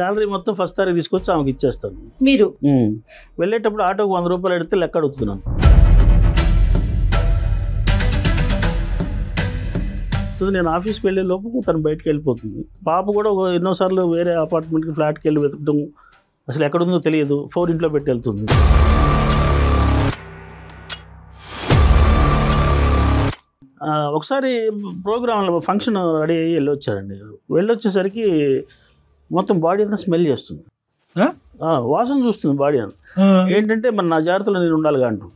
Salary మొత్తం first తారీఖు తీసుకొచ్చి ఆమెకి ఇచ్చేస్తాను. మీరు వెళ్ళేటప్పుడు ఆటోకి 100 రూపాయలు ఎడితే లెక్క అడుగుతున్నాను. నేను ఆఫీస్కి వెళ్ళే లోపు తను బయటకు వెళ్ళిపోతుంది. పాప కూడా ఎన్నోసార్లు వేరే అపార్ట్మెంట్కి ఫ్లాట్కి వెళ్ళి వెతకడం, అసలు ఎక్కడుందో తెలియదు, ఫోన్ ఇంట్లో పెట్టి వెళ్తుంది. ఒకసారి ప్రోగ్రాంలో ఫంక్షన్ రెడీ అయ్యి వెళ్ళొచ్చారండి. వెళ్ళొచ్చేసరికి మొత్తం బాడీ అంతా స్మెల్ చేస్తుంది, వాసన చూస్తుంది బాడీ అంతా. ఏంటంటే మన నా జాగ్రత్తలో నేను ఉండాలిగా అంటూ.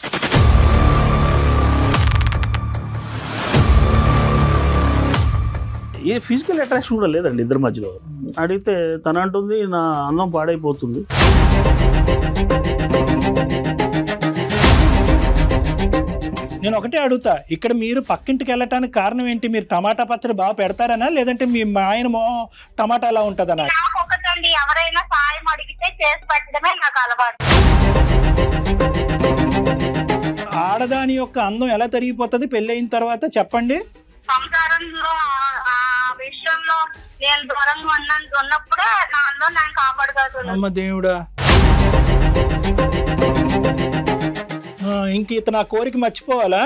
ఏ ఫిజికల్ అట్రాక్షన్ కూడా లేదండి ఇద్దరి మధ్యలో. అడిగితే తను అంటుంది నా అందం పాడైపోతుంది. నేను ఒకటే అడుగుతా, ఇక్కడ మీరు పక్కింటికి వెళ్ళటానికి కారణం ఏంటి? మీరు టమాటా పచ్చడి బాగా పెడతారనా, లేదంటే మీ ఆయన మొహం టమాటా అలా ఉంటుందనా? ఎవరైనా సాయం అడిగితే చేసి పెట్టడమే నాకు అలవాటు. ఆడదాని యొక్క అందం ఎలా తరిగిపోతుంది పెళ్ళయిన తర్వాత చెప్పండి. సంసారంలో ఆ విషయంలో నేను దూరంగా ఉన్నప్పుడే నా అందం నేను కాపాడుకోగలను. అమ్మ దేవుడా, ఇంక ఇతను ఆ కోరిక మర్చిపోవాలా?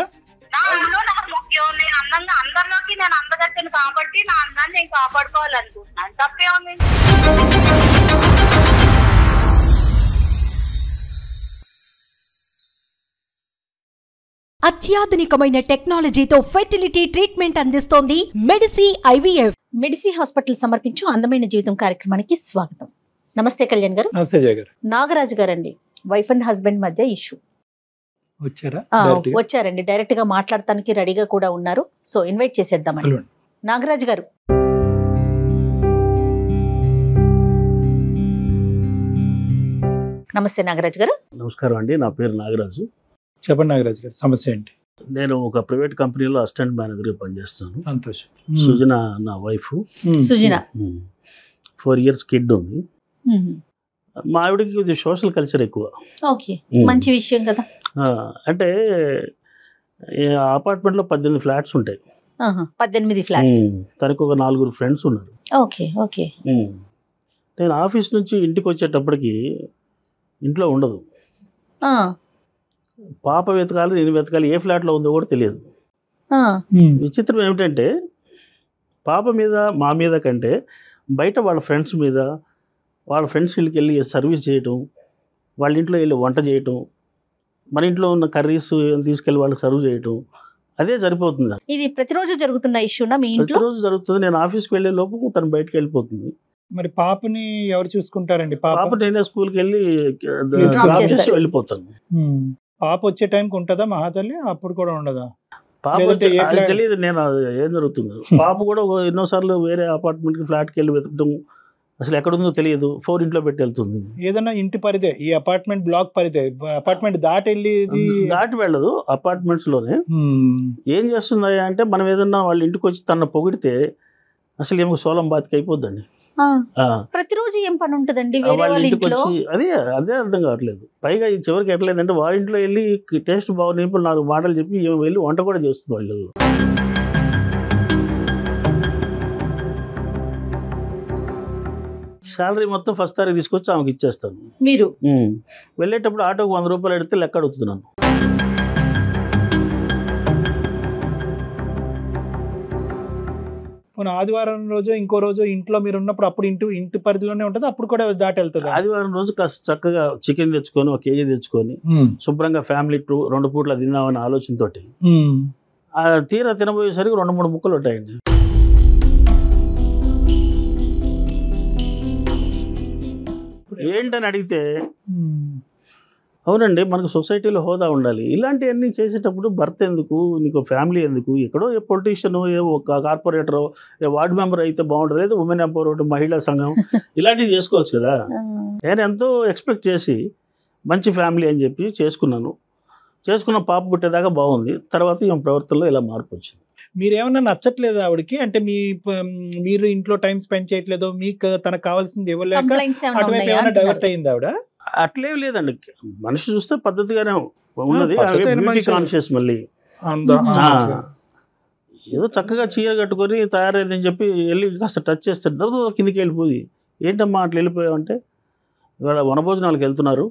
నా అందం నాకు ముఖ్యం. నేను అందంగా అందరిలోకి నేను అందగత్తిని కాబట్టి నా అందాన్ని నేను కాపాడుకోవాలనుకుంటున్నాను. తప్పేముంది? అత్యాధునికమైన టెక్నాలజీతో ఫెర్టిలిటీ ట్రీట్మెంట్ అందిస్తోంది మెడిసి IVF. మెడిసి హాస్పిటల్ సమర్పించు అందమైన జీవితం కార్యక్రమానికి స్వాగతం. నమస్తే కళ్యాణ్ గారు. నమస్తే జయ గారు. నాగరాజు గారండి, వైఫ్ అండ్ హస్బెండ్ మధ్య ఇష్యూ వచ్చారా? వచ్చారండి, డైరెక్ట్ గా మాట్లాడటానికి రెడీగా కూడా ఉన్నారు. So invite చేసేద్దామండి. నాగరాజు గారు, నమస్తే నాగరాజు గారు. నమస్కారం అండి, నా పేరు నాగరాజు. చెప్పండి నాగరాజు గారు, సమస్య ఏంటి? నేను ఒక ప్రైవేట్ కంపెనీలో అసిస్టెంట్ మేనేజర్గా పనిచేస్తున్నాను. సంతోషం. సుజన నా వైఫ్. సుజన 4 years కిడ్ ఉంది. మా ఆవిడకి ఇది సోషల్ కల్చర్ ఎక్కువ. ఓకే, మంచి విషయం కదా. అంటే అపార్ట్మెంట్లో 18 ఫ్లాట్స్ ఉంటాయి. 18 ఫ్లాట్స్. తనకు ఒక 4 ఫ్రెండ్స్ ఉన్నారు. Okay okay. నేను ఆఫీస్ నుంచి ఇంటికి వచ్చేటప్పటికి ఇంట్లో ఉండదు. పాప వెతకాలి, నేను వెతకాలి, ఏ ఫ్లాట్లో ఉందో కూడా తెలియదు. విచిత్రం ఏమిటంటే పాప మీద మా మీద కంటే బయట వాళ్ళ ఫ్రెండ్స్ మీద, వాళ్ళ ఫ్రెండ్స్ ఇళ్ళకి వెళ్ళి సర్వీస్ చేయటం, వాళ్ళ ఇంట్లో వెళ్ళి వంట చేయటం, మన ఇంట్లో ఉన్న కర్రీస్ తీసుకెళ్ళి వాళ్ళకి సర్వ్ చేయటం, అదే సరిపోతుంది. ఇది ప్రతిరోజు జరుగుతున్న ఇష్యూనా మీ ఇంట్లో? ప్రతిరోజు జరుగుతుంది. నేను ఆఫీస్కి వెళ్ళే లోపు తను బయటకు వెళ్ళిపోతుంది. మరి పాపని ఎవరు చూసుకుంటారండి? పాప నేనే స్కూల్కి వెళ్ళి వెళ్ళిపోతాను. పాప వచ్చే టైంకి ఉంటుందా మహాతల్లి? అప్పుడు కూడా ఉండదా? పాప తెలియదు నేను ఏం జరుగుతుంది. పాప కూడా ఎన్నోసార్లు వేరే అపార్ట్మెంట్కి ఫ్లాట్కి వెళ్ళి వెతకడం, అసలు ఎక్కడుందో తెలియదు, ఫోన్ ఇంట్లో పెట్టి వెళ్తుంది. ఏదన్నా ఇంటి పరిధే, ఈ అపార్ట్మెంట్ బ్లాక్ పరిధే, అపార్ట్మెంట్ దాటి వెళ్ళదు, అపార్ట్మెంట్స్ లోనే. ఏం చేస్తుందా అంటే మనం ఏదన్నా వాళ్ళ ఇంటికి వచ్చి తన పొగిడితే అసలు ఏమో సోలం బాతికి అయిపోద్దండి. ప్రతిరోజు ఏం పని ఉంటుందండి వాళ్ళ ఇంటికి వచ్చి? అదే అర్థం కావట్లేదు. పైగా ఈ చివరికి ఎట్లేదంటే వాళ్ళ ఇంట్లో వెళ్ళి టేస్ట్ బాగుంది 4 మాటలు చెప్పి వెళ్ళి వంట కూడా చేస్తుంది వాళ్ళు. శాలరీ మొత్తం ఫస్ట్ తారీఖు తీసుకొచ్చి ఆమెకి ఇచ్చేస్తాను. మీరు వెళ్ళేటప్పుడు ఆటోకి 100 రూపాయలు ఎడితే లెక్క అడుగుతున్నాను. ఆదివారం రోజు ఇంకో రోజు ఇంట్లో మీరు ఉన్నప్పుడు అప్పుడు ఇంటి పరిధిలోనే ఉంటుంది, అప్పుడు కూడా దాటి వెళ్తుంది. ఆదివారం రోజు కాస్త చక్కగా చికెన్ తెచ్చుకొని 1 kg తెచ్చుకొని శుభ్రంగా ఫ్యామిలీ 2 పూట్ల తిందామనే ఆలోచనతో తీరా తినబోయేసరికి 2-3 ముక్కలు ఉంటాయండి. ఏంటని అడిగితే అవునండి, మనకు సొసైటీలో హోదా ఉండాలి, ఇలాంటివన్నీ చేసేటప్పుడు భర్త ఎందుకు, నీకు ఫ్యామిలీ ఎందుకు, ఎక్కడో ఏ పొలిటీషియన్, ఏ కార్పొరేటరో, ఏ వార్డు మెంబర్ అయితే బాగుంటుంది, లేదా ఉమెన్ ఎంపవర్మెంట్, మహిళా సంఘం, ఇలాంటివి చేసుకోవచ్చు కదా. నేను ఎంతో ఎక్స్పెక్ట్ చేసి మంచి ఫ్యామిలీ అని చెప్పి చేసుకున్న పాప పుట్టేదాకా బాగుంది. తర్వాత ఈ ప్రవర్తనలో ఇలా మార్పు వచ్చింది. మీరేమన్నా నచ్చట్లేదు ఆవిడకి? అంటే మీరు ఇంట్లో టైం స్పెండ్ చేయట్లేదు, మీకు తనకు కావాల్సింది ఇవ్వలేక అటువైపు ఏమైనా డైవర్ట్ అయింది ఆవిడ? అట్లేం లేదండి, మనిషి చూస్తే పద్ధతిగానే ఉన్నది. కాన్షియస్ మళ్ళీ ఏదో చక్కగా చీర కట్టుకొని తయారైందని చెప్పి వెళ్ళి కాస్త టచ్ చేస్తే కిందికి వెళ్ళిపోయి ఏంటమ్మా అట్లా వెళ్ళిపోయావంటే ఇవాళ వనభోజనాలకు వెళ్తున్నారు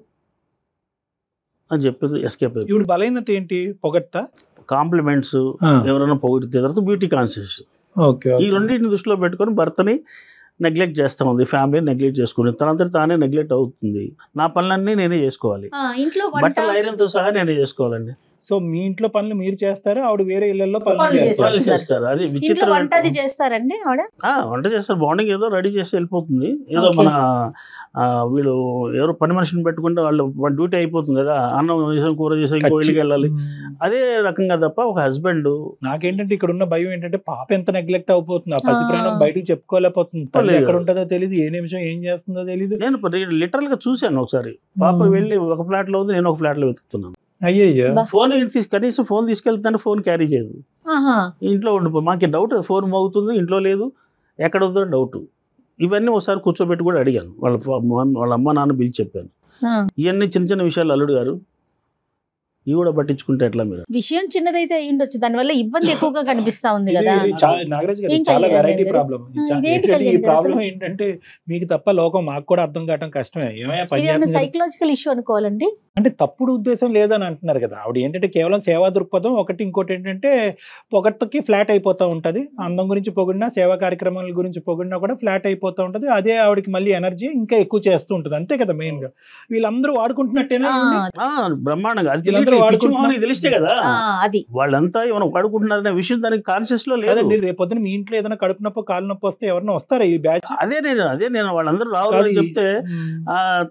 అని చెప్పేది ఎస్కేప్ అయిపోయి. ఇప్పుడు బలహీనత ఏంటి? పొగడ్తా, కాంప్లిమెంట్స్, ఎవరైనా పొగిడితే, తర్వాత బ్యూటీ కాన్షియస్, ఓకే, ఈ రెండింటిని దృష్టిలో పెట్టుకొని భర్తని నెగ్లెక్ట్ చేస్తూ ఉంది, ఫ్యామిలీని నెగ్లెక్ట్ చేసుకుని తనంతటి తానే నెగ్లెక్ట్ అవుతుంది. నా పనులన్నీ నేనే చేసుకోవాలి, ఇంట్లో బట్టలు ఐరన్తో సహా నేనే చేసుకోవాలండి. సో మీ ఇంట్లో పనులు మీరు చేస్తారా, ఆవిడ వేరే ఇళ్లలో పనులు పనులు చేస్తారా? వాళ్ళు చేస్తారు. అది ఇంట్లో విచిత్రం. వంట అది చేస్తారండి ఆవిడ? వంట చేస్తారు, మార్నింగ్ ఏదో రెడీ చేసి వెళ్ళిపోతుంది. ఏదో Okay. మన వీళ్ళు ఎవరో పని మనిషిని పెట్టుకుంటే వాళ్ళు డ్యూటీ అయిపోతుంది కదా, అన్నం చేసాం, కూర చేసాం, ఇంకో ఇళ్ళకి వెళ్ళాలి, అదే రకంగా తప్ప ఒక హస్బెండ్. నాకేంటంటే ఇక్కడ ఉన్న భయం ఏంటంటే పాప ఎంత నెగ్లెక్ట్ అయిపోతుంది, ఆ పసిప్రాణం బయటకు చెప్పుకోలేకపోతుంది, తల్లి లేదు. ఎక్కడ ఉంటుందో తెలియదు, ఏ నిమిషం ఏం చేస్తుందో తెలియదు. నేను లిటరల్ గా చూశాను ఒకసారి, పాప వెళ్ళి ఒక ఫ్లాట్ లో ఉంది, నేను ఒక ఫ్లాట్ లో వెతుకుతున్నాను. అయ్యయ్యో, ఫోన్ కనీసం ఫోన్ తీసుకెళ్తాను, ఫోన్ క్యారీ చేయదు, ఇంట్లో ఉండిపో. మాకు డౌట్, ఫోన్ మోగుతుంది, ఇంట్లో లేదు, ఎక్కడ ఉందో డౌట్. ఇవన్నీ ఒకసారి కూర్చోబెట్టి కూడా అడిగాను, వాళ్ళ అమ్మ నాన్న పిలిచి చెప్పాను. ఇవన్నీ చిన్న చిన్న విషయాలు అల్లుడు గారు, ఇవి కూడా పట్టించుకుంటే ఎట్లా మీరు? విషయం చిన్నదైతే అయి ఉండొచ్చు, దానివల్ల ఇబ్బంది ఎక్కువగా కనిపిస్తా ఉంది కదా. నాగరాజ్ గారు ఏం చాలా కళ్యాణ్ వెరైటీ గారు? ప్రాబ్లం. ఇదేంటి ఈ కళ్యాణ్ గారు ప్రాబ్లం అసలు? ఏంటంటే మీకు తప్ప లోకం మాకు కూడా అర్థం కావటం కష్టమే. ఏమయ్యా పని ఇది ఏమైనా చేస్తుంది కదా? సైకలాజికల్ ఇష్యూ అనుకోవాలండి. అంటే తప్పుడు ఉద్దేశం లేదని అంటున్నారు కదా ఆవిడ. ఏంటంటే కేవలం సేవా దృక్పథం ఒకటి, ఇంకోటి ఏంటంటే పొగడ్తకి ఫ్లాట్ అయిపోతూ ఉంటది. అందం గురించి పొగిడినా, సేవా కార్యక్రమాల గురించి పొగిడినా కూడా ఫ్లాట్ అయిపోతూ ఉంటది. అదే ఆవిడకి మళ్ళీ ఎనర్జీ ఇంకా ఎక్కువ చేస్తూ ఉంటది, అంతే కదా మెయిన్ గా. వీళ్ళందరూ వాడుకుంటున్నట్టేనా? బ్రహ్మాండంగా అది వీళ్ళందరూ తెలియదు, వాడుకుంటున్నారు. పిచ్చి మొహానికి తెలిస్తే కదా అది వాళ్ళంతా ఏమైనా వాడుకుంటున్నారనే విషయం దానికి కాన్షియస్ లో లేదు. లేదండి, రేపొద్దున మీ ఇంట్లో ఏదైనా కడుపు నొప్పి, కాలు నొప్పి వస్తే ఎవరైనా వస్తారా ఈ బ్యాచ్? అదే నేను వాళ్ళందరూ రావాలని చెప్తే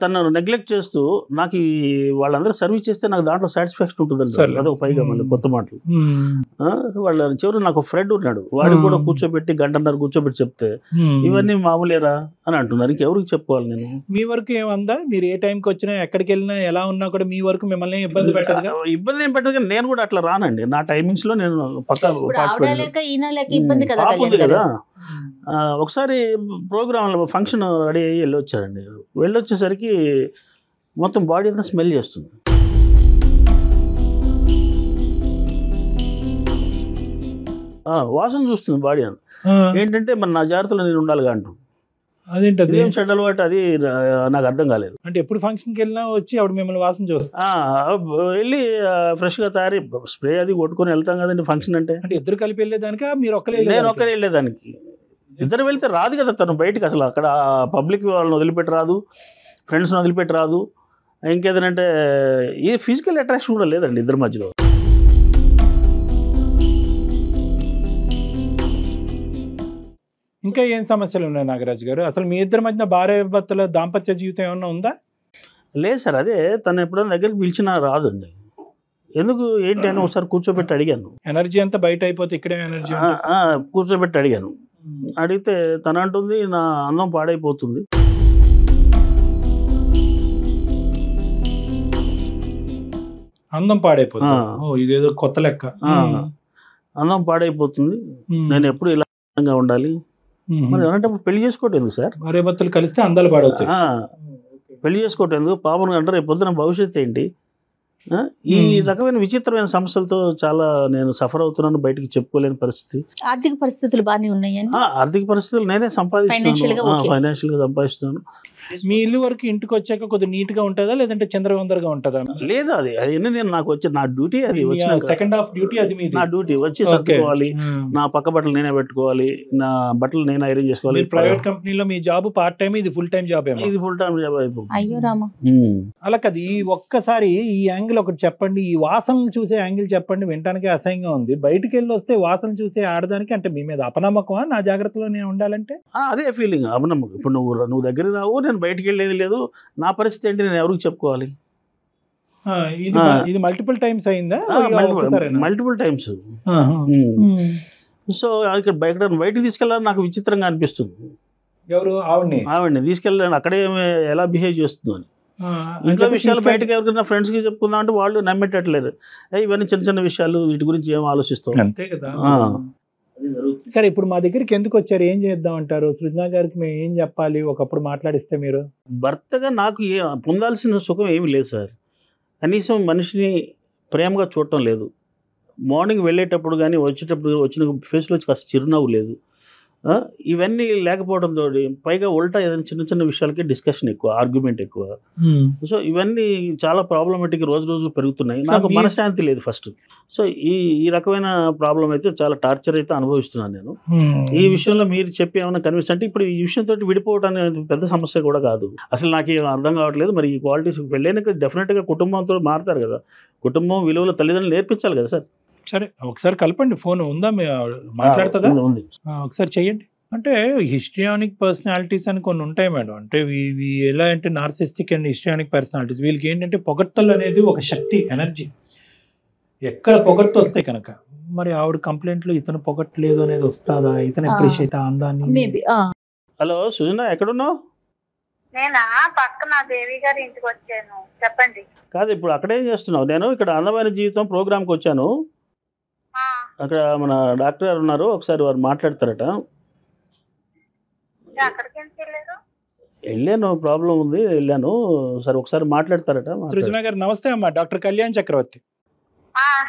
తను నెగ్లెక్ట్ చేస్తూ నాకు వాళ్ళందరూ సర్వీస్ చేస్తే నాకు దాంట్లో సాటిస్ఫాక్షన్ ఉంటుందండి. అదొక పైగా మళ్ళీ కొత్త మాటలు. వాళ్ళ చివరి నాకు ఫ్రెండ్ ఉన్నాడు, వాడికి కూడా కూర్చోబెట్టి గంటన్నర కూర్చోబెట్టి చెప్తే ఇవన్నీ మామూలేరా అని అంటున్నారు. ఇంకెవరికి చెప్పుకోవాలి నేను? మీ వరకు ఏమందా? మీరు ఏ టైంకి వచ్చినా, ఎక్కడికి వెళ్ళినా, ఎలా ఉన్నా కూడా మీ వరకు మిమ్మల్ని ఇబ్బంది పెట్టదుగా? ఇబ్బంది ఏం పెట్టదు, కానీ నేను కూడా అట్లా రానండి. నా టైమింగ్స్ లో నేను పక్కా ఇప్పుడు ఆవిడ పార్టిసిపేట్ లేక ఈయన లేక ఇబ్బంది కదా పాప ఉంది కళ్యాణ్ కదా. గారు. ఒకసారి ప్రోగ్రామ్ ఫంక్షన్ రెడీ అయ్యి వెళ్ళొచ్చారండి. వెళ్ళొచ్చేసరికి మొత్తం బాడీ అంతా స్మెల్ చేస్తుంది. వాసన చూస్తుంది బాడీ అని. ఏంటంటే మన నా జాగ్రత్తలో నేను ఉండాలిగా అంటూ. అదేంటది? ఏం చెడ్డలు వాటి అది నాకు అర్థం కాలేదు. అంటే ఎప్పుడు ఫంక్షన్కి వెళ్ళినా వచ్చి ఆవిడ మిమ్మల్ని వాసన చూస్తా? వెళ్ళి ఫ్రెష్గా తయారీ స్ప్రే అది కొట్టుకొని వెళ్తాం కదండి ఫంక్షన్ అంటే. అంటే ఇద్దరు కలిపి వెళ్ళేదానికి మీరు ఒక్కరే? నేను ఒక్కరే వెళ్ళేదానికి. ఇద్దరు వెళ్తే రాదు కదా తను బయటకు, అసలు అక్కడ పబ్లిక్ వాళ్ళని వదిలిపెట్టి రాదు, ఫ్రెండ్స్ని వదిలిపెట్టి రాదు. ఇంకేదంటే ఏ ఫిజికల్ అట్రాక్షన్ కూడా లేదండి ఇద్దరి మధ్యలో. ఇంకా ఏం సమస్యలు ఉన్నాయి నాగరాజు గారు? అసలు మీ ఇద్దరి మధ్యన భార్య భర్తల దాంపత్య జీవితం ఏమన్నా ఉందా? లేదు సార్, అదే తను ఎప్పుడైనా దగ్గరికి పిలిచినా రాదండి. ఎందుకు ఏంటి అని ఒకసారి కూర్చోబెట్టి అడిగాను. ఎనర్జీ అంతా బయట అయిపోతే ఇక్కడే ఎనర్జీ కూర్చోబెట్టి అడిగాను. అడిగితే తను అంటుంది నా అందం పాడైపోతుంది. అందం పాడైపోతుంది? ఇదేదో కొత్త లెక్క. అందం పాడైపోతుంది, నేను ఎప్పుడు ఇలా ఉండాలి. మరి అలాంటప్పుడు పెళ్లి చేసుకోవటం ఎందుకు సార్? భార్య భర్తలు కలిస్తే అందాలు పాడవుతాయి. పెళ్లి చేసుకోవటం ఎందుకు? పాపను అంటారు రేపు పొద్దున భవిష్యత్తు ఏంటి? ఈ రకమైన విచిత్రమైన సమస్యలతో చాలా నేను సఫర్ అవుతున్నాను, బయటికి చెప్పుకోలేని పరిస్థితి. ఆర్థిక పరిస్థితులు బాగానే ఉన్నాయండి. ఆర్థిక పరిస్థితులు నేనే సంపాదిస్తున్నాను, ఫైనాన్షియల్ గా సంపాదిస్తున్నాను. మీ ఇల్లు వరకు ఇంటికి వచ్చాక కొద్దిగా నీట్ గా ఉంటుందా, లేదంటే చిందరవందరగా ఉంటుందా? లేదు, అది నేను నాకు వచ్చే నా డ్యూటీ అది. వచ్చిన సెకండ్ హాఫ్ డ్యూటీ అది మీది? నా డ్యూటీ వచ్చి సర్దుకోవాలి, నా పక్క బట్టలు నేనే పెట్టుకోవాలి, నా బట్టలు నేనే ఐరన్ చేసుకోవాలి. ప్రైవేట్ కంపెనీలో మీ జాబ్ పార్ట్ టైం, ఇది ఫుల్ టైం జాబ్? ఇది ఫుల్ టైం జాబ్ అయిపోయింది. అయ్యో రామా, అలా కదా. ఈ ఒక్కసారి ఈ యాంగిల్ ఒకటి చెప్పండి, ఈ వాసనలు చూసే యాంగిల్ చెప్పండి. వినటానికి అసహ్యంగా ఉంది. బయటికి వెళ్ళి వస్తే వాసన చూసే ఆడదానికి అంటే మీ మీద అపనమ్మకమా? నా జాగ్రత్తలో నేను ఉండాలంటే అదే ఫీలింగ్, అపనమ్మకం. ఇప్పుడు నువ్వు దగ్గర రావు, నేను బయటికి వెళ్ళేది లేదు, నా పరిస్థితి ఏంటి, నేను ఎవరికి చెప్పుకోవాలి? ఇది మల్టిపుల్ టైమ్స్ అయిందా? Multiple times. సో ఇక్కడ బయటకు తీసుకెళ్ళాలని నాకు విచిత్రంగా అనిపిస్తుంది. ఎవరు? ఆవిడని తీసుకెళ్ళాలని, అక్కడే ఎలా బిహేవ్ చేస్తుందని. ఇంట్లో విషయాలు బయటకు ఎవరికైనా ఫ్రెండ్స్ కి చెప్పుకుందాం అంటే వాళ్ళు నమ్మేటట్లేరు. ఇవన్నీ చిన్న చిన్న విషయాలు, వీటి గురించి ఏం ఆలోచిస్తాం? అంతే కదా. సరే, ఇప్పుడు మా దగ్గరికి ఎందుకు వచ్చారు? ఏం చేద్దాం అంటారు? సృజన గారికి మేము ఏం చెప్పాలి? ఒకప్పుడు మాట్లాడిస్తే మీరు భర్తగా నాకు పొందాల్సిన సుఖం ఏమి లేదు సార్. కనీసం మనిషిని ప్రేమగా చూడటం లేదు. మార్నింగ్ వెళ్ళేటప్పుడు కానీ వచ్చేటప్పుడు వచ్చిన ఫేస్లో కాస్త చిరునవ్వు లేదు. ఇవన్నీ లేకపోవడంతో పైగా ఉల్టా ఏదైనా చిన్న చిన్న విషయాలకి డిస్కషన్ ఎక్కువ, ఆర్గ్యుమెంట్ ఎక్కువ. సో ఇవన్నీ చాలా ప్రాబ్లమేటిక్ రోజు రోజు పెరుగుతున్నాయి. నాకు మనశ్శాంతి లేదు ఫస్ట్. సో ఈ రకమైన ప్రాబ్లం అయితే చాలా టార్చర్ అయితే అనుభవిస్తున్నాను నేను. ఈ విషయంలో మీరు చెప్పి ఏమైనా కన్విన్స్ అంటే ఇప్పుడు ఈ విషయంతో విడిపోవడం అనేది పెద్ద సమస్య కూడా కాదు. అసలు నాకు ఏం అర్థం కావట్లేదు. మరి ఈ క్వాలిటీస్ పెళ్ళైనాక డెఫినెట్గా కుటుంబంతో మారుతారు కదా, కుటుంబం విలువల తల్లిదండ్రులు నేర్పించాలి కదా సార్. సరే ఒకసారి కలపండి, ఫోన్ ఉందా మాట్లాడుతుందా? ఉంది. ఒకసారి చెయ్యండి. అంటే హిస్ట్రియానిక్ పర్సనాలిటీస్ అని కొన్ని ఉంటాయి మేడం. అంటే ఎలా అంటే నార్సిస్టిక్ అండ్ హిస్ట్రియానిక్ పర్సనాలిటీస్, వీళ్ళకి ఏంటంటే పొగడ్తలు అనేది ఒక శక్తి, ఎనర్జీ. ఎక్కడ పొగడ్త వస్తాయి కనుక మరి ఆవిడ కంప్లైంట్లు ఇతను పొగట్లేదు అనేది వస్తుందా, ఇతను అప్రిషియేట్ అందాన్ని. హలో సుజన, ఎక్కడున్నావు? నేనా పక్కన దేవి గారి ఇంటికి వచ్చాను. చెప్పండి. కాదు, ఇప్పుడు అక్కడేం చేస్తున్నావు? నేను ఇక్కడ అందమైన జీవితం ప్రోగ్రామ్కి వచ్చాను. అక్కడ మన డాక్టర్ గారు ఉన్నారు, ఒకసారి వారు మాట్లాడతారట. వెళ్ళాను, ప్రాబ్లం ఉంది, వెళ్ళాను. సరే ఒకసారి మాట్లాడతారట. సృజన గారు నమస్తే అమ్మా, డాక్టర్ కళ్యాణ్ చక్రవర్తి.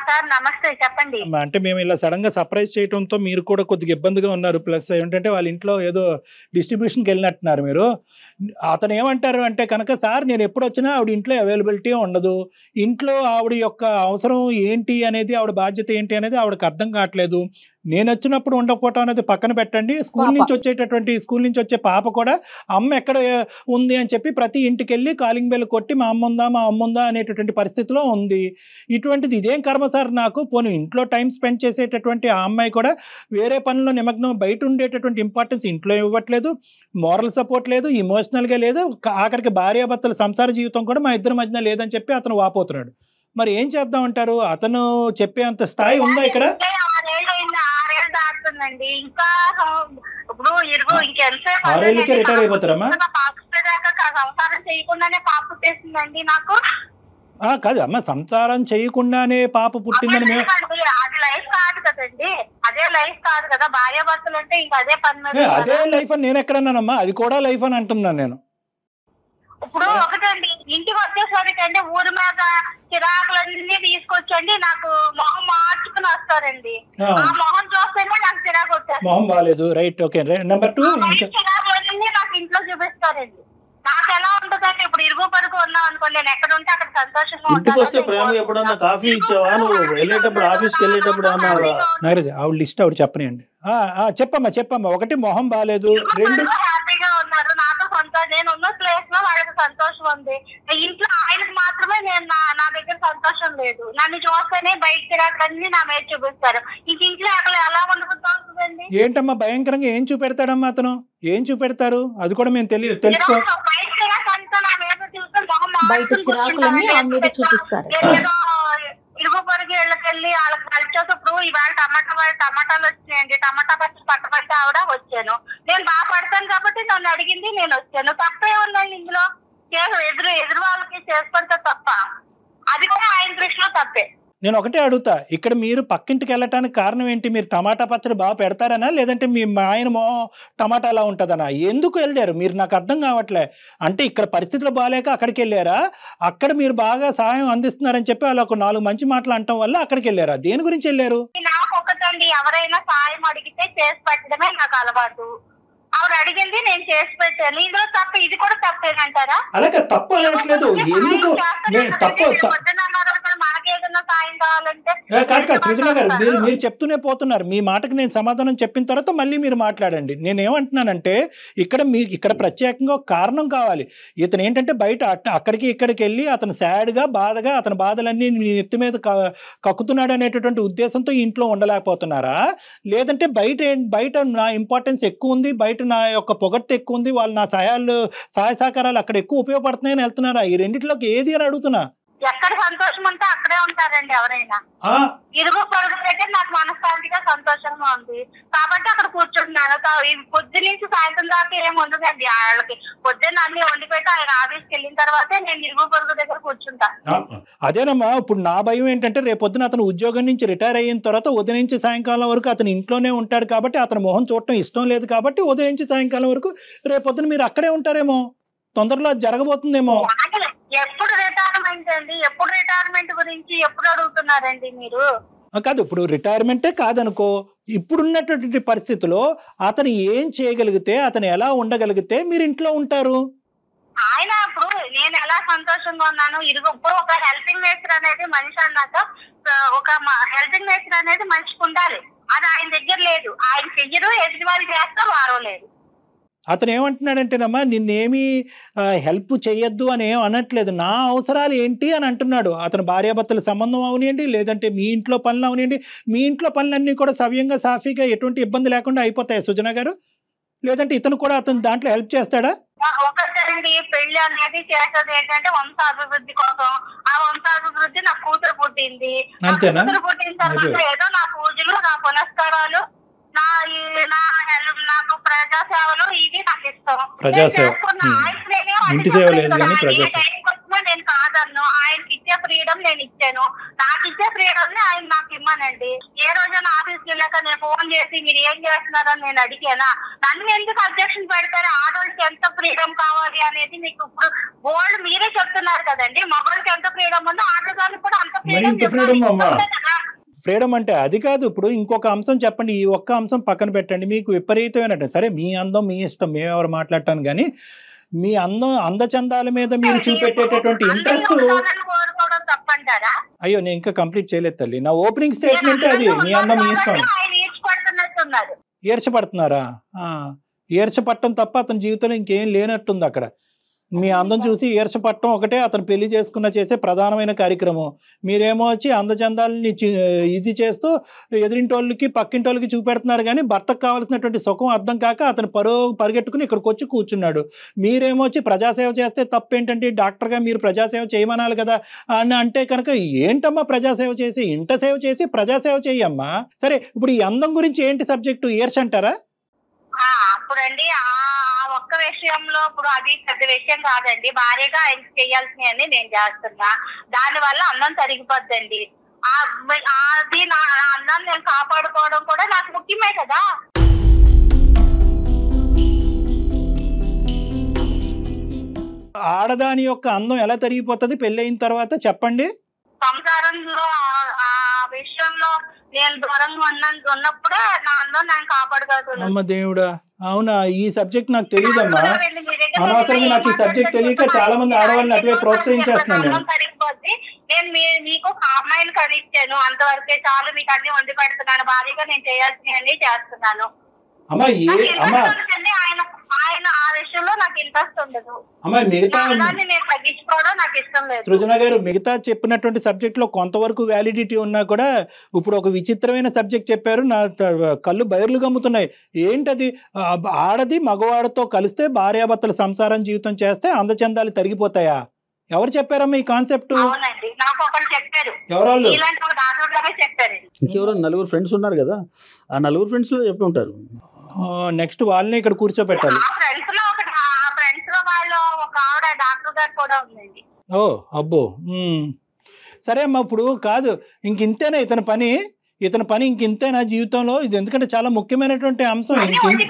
సార్ నమస్తే, చెప్పండి. అంటే మేము ఇలా సడన్ గా సర్ప్రైజ్ చేయడంతో మీరు కూడా కొద్దిగా ఇబ్బందిగా ఉన్నారు. ప్లస్ ఏంటంటే వాళ్ళ ఇంట్లో ఏదో డిస్ట్రిబ్యూషన్కి వెళ్ళినట్టున్నారు మీరు. అతను ఏమంటారు అంటే కనుక, సార్ నేను ఎప్పుడు వచ్చినా ఆవిడ ఇంట్లో అవైలబిలిటీ ఉండదు, ఇంట్లో ఆవిడ యొక్క అవసరం ఏంటి అనేది, ఆవిడ బాధ్యత ఏంటి అనేది ఆవిడకి అర్థం కావట్లేదు. నేను వచ్చినప్పుడు ఉండకపోవటం అనేది పక్కన పెట్టండి, స్కూల్ నుంచి వచ్చే పాప కూడా అమ్మ ఎక్కడ ఉంది అని చెప్పి ప్రతి ఇంటికి వెళ్ళి కాలింగ్ బెల్ కొట్టి మా అమ్మ ఉందా అనేటటువంటి పరిస్థితిలో ఉంది. ఇటువంటిది ఇదేం కర్మ సార్ నాకు. పోనీ ఇంట్లో టైం స్పెండ్ చేసేటటువంటి ఆ అమ్మాయి కూడా వేరే పనుల్లో నిమగ్నం, బయట ఉండేటటువంటి ఇంపార్టెన్స్ ఇంట్లో ఇవ్వట్లేదు, మోరల్ సపోర్ట్ లేదు, ఇమోషనల్గా లేదు, ఆఖరికి భార్యాభర్తల సంసార జీవితం కూడా మా ఇద్దరి మధ్యన లేదని చెప్పి అతను వాపోతున్నాడు. మరి ఏం చేద్దాం అంటారు? అతను చెప్పేంత స్థాయి ఉందా ఇక్కడ? ఇంకా ఇప్పుడు ఇంకెంతసేపు 6 ఏళ్ళకే రిటైర్ అయిపోతారమ్మా? సంసారం చేయకుండానే పాప పుట్టేసిందండి నాకు. కాదు అమ్మ, సంసారం చేయకుండానే పాప పుట్టిందని అది లైఫ్ కాదు కదండి, అదే లైఫ్ కాదు కదా. భార్యాభర్తలు అంటే ఇంకా అదే పని మీద. అదే లైఫ్ అని నేను ఎక్కడన్నానమ్మా, అది కూడా లైఫ్ అని అంటున్నాను నేను. ఇప్పుడు ఒకటండి, ఇంటికి వచ్చేసరికి అంటే ఊరి మీద చిరాకులన్నీ తీసుకొచ్చండి నాకు మొహం మార్చుకుని వస్తారండి. ఆ మొహం చూస్తేనే నాకు చిరాకు వచ్చేది. మొహం బాగాలేదు, రైట్, ఓకే. నెంబర్ 2, చిరాకులన్నీ నాకు ఇంట్లో చూపిస్తారండి. నాకు ఎలా ఉంటుందంటే, ఇప్పుడు ఇరుగు పరుగు ఉన్నాం అనుకోండి, నేను ఎక్కడ ఉంటే అక్కడ సంతోషంగా ఇంటికి వస్తే ప్రేమ ఎప్పుడన్నా కాఫీ ఇచ్చావా నువ్వు? వెళ్ళేటప్పుడు ఆఫీస్కి వెళ్ళేటప్పుడు నాగరాజు ఆవిడ లిస్ట్ ఆవిడ చెప్పనియండి. చెప్పమ్మా. 1 మొహం బాగాలేదు, 2 హ్యాపీగా ఉన్నారు, నాకు సంతోషం, నేను ఉన్న ప్లేస్ లో వాళ్ళకి సంతోషం ఉంది. ఇంట్లో ఆయనకు మాత్రమే నా దగ్గర సంతోషం లేదు. నన్ను చూస్తేనే బయట చిరాకులన్నీ నా మీద చూపిస్తారు. ఇంక ఇంట్లో అక్కడ ఎలా ఉండబోతుందండి? ఏంటమ్మా భయంకరంగా ఏం చూపెడతాడమ్మా అతను? ఏం చూపెడతారు అది కూడా మేము తెలుసుకో. బయట చిరాకంతా నా మీద చూస్తే మొహం బయట చిరాకులన్నీ ఆమె మీద చూపిస్తారు. ఇరుగు పొరుగు ఇళ్ళకెళ్ళి వాళ్ళకి కలిసేటప్పుడు ఇవాళ టమాటాలు వచ్చినాయండి, టమాటా పచ్చి పట్టబట్టి ఆవిడ వచ్చాను, నేను బాగా పడతాను కాబట్టి నన్ను అడిగింది, నేను వచ్చాను. తప్పే ఉందండి ఇందులో? ఎదురు వాళ్ళకి చేసుకుంటే తప్ప, అది కూడా ఆయన దృష్టిలో తప్పే. నేను ఒకటే అడుగుతా, ఇక్కడ మీరు పక్కింటికి వెళ్ళటానికి కారణం ఏంటి? మీరు టమాటా పచ్చడి బాగా పెడతారనా, లేదంటే మీ ఆయన టమాటా అలా ఉంటుందనా? ఎందుకు వెళ్ళారు మీరు? నాకు అర్థం కావట్లే. అంటే ఇక్కడ పరిస్థితులు బాగాలేక అక్కడికి వెళ్ళారా? అక్కడ మీరు బాగా సహాయం అందిస్తున్నారని చెప్పి అలా ఒక 4 మంచి మాటలు అంటాం వల్ల అక్కడికి వెళ్ళారా? దేని గురించి వెళ్ళారు? నాకు ఒకటండి, ఎవరైనా సాయం అడిగితే చేసి పెట్టడమే నాకు అలవాటు. ఆవిడ అడిగింది, నేను చేసి పెట్టాను. ఇందులో తప్ప, ఇది కూడా తప్పేనంటారా? అలాగే తప్పు అనట్లేదు. ఎందుకు తప్పు మనకేదన్నా సాయం కావాలంటే కాదు సృజన గారు, మీరు చెప్తూనే పోతున్నారు. మీ మాటకి నేను సమాధానం చెప్పిన తర్వాత మళ్ళీ మీరు మాట్లాడండి. నేనేమంటున్నానంటే, ఇక్కడ ప్రత్యేకంగా ఒక కారణం కావాలి. ఇతను ఏంటంటే బయట అక్కడికి ఇక్కడికి వెళ్ళి అతను సాడ్గా, బాధగా, అతని బాధలన్నీ మీ నెత్తి మీద కక్కుతున్నాడు అనేటటువంటి ఉద్దేశంతో ఇంట్లో ఉండలేకపోతున్నారా? లేదంటే బయట నా ఇంపార్టెన్స్ ఎక్కువ ఉంది, బయట నా యొక్క పొగట్టు ఎక్కువ ఉంది, వాళ్ళు నా సహాయ సహకారాలు అక్కడ ఎక్కువ ఉపయోగపడుతున్నాయని వెళ్తున్నారా? ఈ రెండిట్లోకి ఏది అని అడుగుతున్నా. ఎక్కడ సంతోషం ఉంటే అక్కడే ఉంటారండి ఎవరైనా. ఇరుగు పొరుగు దగ్గర నాకు మనశ్శాంతిగా సంతోషంగా ఉంది కాబట్టి అక్కడ కూర్చుంటున్నాను. పొద్దు నుంచి సాయంత్రం దాకా ఏమి ఉండదండి వాళ్ళకి. పొద్దున్న అన్ని వండి పెట్టి ఆయన ఆఫీస్కి వెళ్ళిన తర్వాతే నేను ఇరుగు పొరుగు దగ్గర కూర్చుంటా. అదేనమ్మా, ఇప్పుడు నా భయం ఏంటంటే రేపొద్దున అతను ఉద్యోగం నుంచి రిటైర్ అయిన తర్వాత ఉదయం నుంచి సాయంకాలం వరకు అతను ఇంట్లోనే ఉంటాడు కాబట్టి, అతను మొహం చూడటం ఇష్టం లేదు కాబట్టి ఉదయం నుంచి సాయంకాలం వరకు రేపొద్దున మీరు అక్కడే ఉంటారేమో. తొందరలో జరగబోతుందేమో. ఎప్పుడు రిటైర్మెంట్ అండి? ఎప్పుడు రిటైర్మెంట్ గురించి ఎప్పుడు అడుగుతున్నారండి మీరు? కాదు, ఇప్పుడు రిటైర్మెంటే కాదనుకో, ఇప్పుడున్నటువంటి పరిస్థితిలో అతను ఏం చేయగలిగితే, అతను ఎలా ఉండగలిగితే మీరు ఇంట్లో ఉంటారు? ఆయన ఇప్పుడు నేను ఎలా సంతోషంగా ఉన్నాను, ఇప్పుడు ఒక హెల్పింగ్ నేచర్ అనేది మనిషి అన్నాక ఒక హెల్పింగ్ నేచర్ అనేది మనిషికి ఉండాలి. అది ఆయన దగ్గర లేదు. ఆయన చెయ్యరు, ఎదుటి వాళ్ళు చేస్తారు, వారో లేదు. అతను ఏమంటున్నాడంటేనమ్మా, నిన్నేమి హెల్ప్ చేయొద్దు అని ఏం అనట్లేదు, నా అవసరాలు ఏంటి అని అంటున్నాడు. అతను భార్యాభర్తల సంబంధం అవనియండి, లేదంటే మీ ఇంట్లో పనులు అవనియండి, మీ ఇంట్లో పనులన్నీ కూడా సవ్యంగా సాఫీగా ఎటువంటి ఇబ్బంది లేకుండా అయిపోతాయి సుజన గారు? లేదంటే ఇతను కూడా అతను దాంట్లో హెల్ప్ చేస్తాడా? ఒకసారి పెళ్లి అనేది చేసేది ఏంటంటే వంశాభివృద్ధి కోసం. ఆ వంశాభివృద్ధి నా కూతురు పుట్టింది. అంతేనా? కూతురు పుట్టిన తర్వాత ఏదో నా పూజలు, నా పునస్కారాలు, నాకు ప్రజాసేవలు ఇవి నాకు ఇష్టం. ప్రజాసేవ, ఇంటి సేవ లేదు కానీ ప్రజాసేవ. నేను కాదన్ను, ఆయనకి ఇచ్చే ఫ్రీడమ్ నేను ఇచ్చాను. నాకు ఇచ్చే ఫ్రీడమ్ ని ఆయన నాకు ఇమ్మనండి. ఏ రోజైనా ఆఫీస్కి వెళ్ళాక నేను ఫోన్ చేసి మీరు ఏం చేస్తున్నారని నేను అడిగానా? నన్ను ఎందుకు అబ్జెక్షన్ పెడతారు? ఆడవాళ్ళకి ఎంత ఫ్రీడమ్ కావాలి అనేది మీకు ఇప్పుడు బోల్డ్ మీరే చెప్తున్నారు కదండి. మగవాళ్ళకి ఎంత ఫ్రీడమ్ ఉందో ఆడవాళ్ళకి కూడా అంత ఫ్రీడమ్. ఫ్రీడమ్ అంటే అది కాదు. ఇప్పుడు ఇంకొక అంశం చెప్పండి, ఈ ఒక్క అంశం పక్కన పెట్టండి. మీకు విపరీతమైన, సరే మీ అందం మీ ఇష్టం, మేమెవరు మాట్లాడటాను, కానీ మీ అందచందాల మీద మీరు చూపెట్టేటటువంటి ఇంట్రెస్ట్. అయ్యో నేను ఇంకా కంప్లీట్ చేయలేదు తల్లి, నా ఓపెనింగ్ స్టేట్మెంట్ అది. మీ అందం మీ ఇష్టం. ఈర్చపడుతున్నారా? ఈర్చపట్టం తప్ప అతని జీవితంలో ఇంకేం లేనట్టుంది అక్కడ. మీ అందం చూసి ఈర్చపట్టం ఒకటే అతను పెళ్లి చేసుకున్న చేసే ప్రధానమైన కార్యక్రమం. మీరేమో వచ్చి అందచందాలని ఇది చేస్తూ ఎదురింటోళ్ళకి పక్కింటోళ్ళకి చూపెడుతున్నారు, కానీ భర్తకు కావాల్సినటువంటి సుఖం అర్థం కాక అతను పరిగెట్టుకుని ఇక్కడికి వచ్చి కూర్చున్నాడు. మీరేమో వచ్చి ప్రజాసేవ చేస్తే తప్పేంటంటే, డాక్టర్గా మీరు ప్రజాసేవ చేయమనాలి కదా అని అంటే కనుక, ఏంటమ్మా ప్రజాసేవ చేసి, ఇంట సేవ చేసి ప్రజాసేవ చేయమ్మా. సరే, ఇప్పుడు ఈ అందం గురించి ఏంటి సబ్జెక్టు, ఈర్ష అంటారా? అప్పుడండి ఆ ఒక్క విషయంలో ఇప్పుడు అది పెద్ద విషయం కాదండి. భార్యగా ఆయనకి చేయాల్సినవన్నీ నేను చేస్తున్నా, దాని వల్ల అందం తరిగిపోద్దండి. అది నా అందం నేను కాపాడుకోవడం కూడా నాకు ముఖ్యమే కదా. ఆడదాని యొక్క అందం ఎలా తరిగిపోతుంది పెళ్ళయిన తర్వాత చెప్పండి? సంసారంలో ఆ విషయంలో నేను దూరంగా ఉన్నప్పుడే నా అందం నేను కాపాడుకోగలను. అమ్మ దేవుడా, అవునా? ఈ సబ్జెక్ట్ నాకు తెలియదమ్మా. అనవసరంగా నాకు ఈ సబ్జెక్ట్ తెలియక చాలా మంది ఆడవాళ్ళని అటువే ప్రోత్సహించేస్తున్నాను నేను. మీకు ఒక అమ్మాయిని కనిచ్చాను, అంతవరకే చాలు. మీకు అన్ని వండి పెడుతున్నాను, భారీగా నేను చేయాల్సినవన్నీ చేస్తున్నాను. ఆయన ఆ విషయంలో నాకు ఇంట్రెస్ట్ ఉండదు. మిగతా నేను తగ్గించుకోవడం నాకు ఇష్టం లేదు. సృజన గారు, మిగతా చెప్పినటువంటి సబ్జెక్ట్ లో కొంతవరకు వ్యాలిడిటీ ఉన్నా కూడా ఇప్పుడు ఒక విచిత్రమైన సబ్జెక్ట్ చెప్పారు, నా కళ్ళు బయర్లు గమ్ముతున్నాయి. ఏంటది? ఆడది మగవాడితో కలిస్తే భార్యాభర్తల సంసారం జీవితం చేస్తే అందచందాలు తరిగిపోతాయా? ఎవరు చెప్పారమ్మా ఈ కాన్సెప్ట్? ఎవరు? ఇంకెవరో నలుగురు ఫ్రెండ్స్ ఉన్నారు కదా, ఆ నలుగురు ఫ్రెండ్స్ లో చెప్పి ఉంటారు. నెక్స్ట్ వాళ్ళని ఇక్కడ కూర్చోబెట్టాలి. ఓ అబ్బో, సరే అమ్మా. ఇప్పుడు కాదు, ఇంతేనా ఇతని పని ఇంకింతేనా జీవితంలో? ఇది ఎందుకంటే చాలా ముఖ్యమైనటువంటి అంశం. అన్ని వండి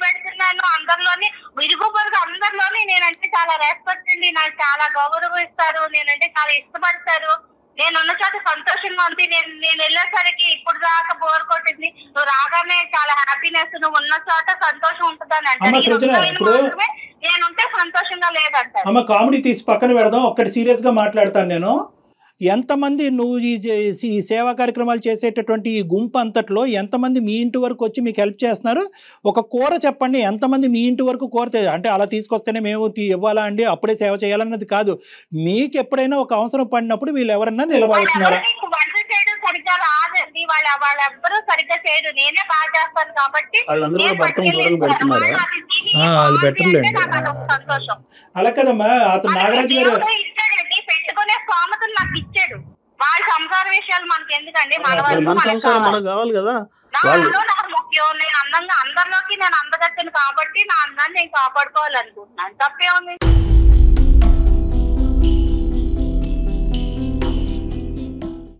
పెడుతున్నాను అందరిలోని, విరుగు పొరుగు అందరిలోని నేనంటే చాలా రెస్పెక్ట్ అండి. నాకు చాలా గౌరవిస్తారు, నేనంటే చాలా ఇష్టపడతారు. నేను ఉన్న చోట సంతోషంగా ఉంది. నేను వెళ్ళేసరికి ఇప్పుడు దాకా బోర్ కొట్టింది, నువ్వు రాగానే చాలా హ్యాపీనెస్, నువ్వు ఉన్న చోట సంతోషం ఉంటుందని అంటే నేనుంటే సంతోషంగా లేదంటారు. అమ్మ కామెడీ తీసి పక్కన పెడదాం, ఒక్కటి సీరియస్ గా మాట్లాడతాను నేను. ఎంతమంది నువ్వు ఈ సేవా కార్యక్రమాలు చేసేటటువంటి ఈ గుంపు అంతట్లో ఎంతమంది మీ ఇంటి వరకు వచ్చి మీకు హెల్ప్ చేస్తున్నారు? ఒక కూర చెప్పండి, ఎంతమంది మీ ఇంటి వరకు కోరితే, అంటే అలా తీసుకొస్తేనే మేము ఇవ్వాలా అండి, అప్పుడే సేవ చేయాలన్నది కాదు. మీకు ఎప్పుడైనా ఒక అవసరం పడినప్పుడు వీళ్ళు ఎవరన్నా నిలబడుతున్నారా? సరిగ్గా రాదండి, వాళ్ళెవ్వరూ సరిగ్గా చేయరు. నేనే బాగా చేస్తాను కాబట్టి సంతోషం. అలా కదమ్మా, అతను నాగరాజు గారు పెట్టుకునే స్థోమతను నాకు ఇచ్చాడు. వాళ్ళ సంసార విషయాలు మనకి ఎందుకండి, మనకు కావాలి కదా. నాకు ముఖ్యం. నేను అందంగా అందరిలోకి నేను అందగట్టను కాబట్టి నా అందాన్ని నేను కాపాడుకోవాలనుకుంటున్నాను. తప్పేముంది?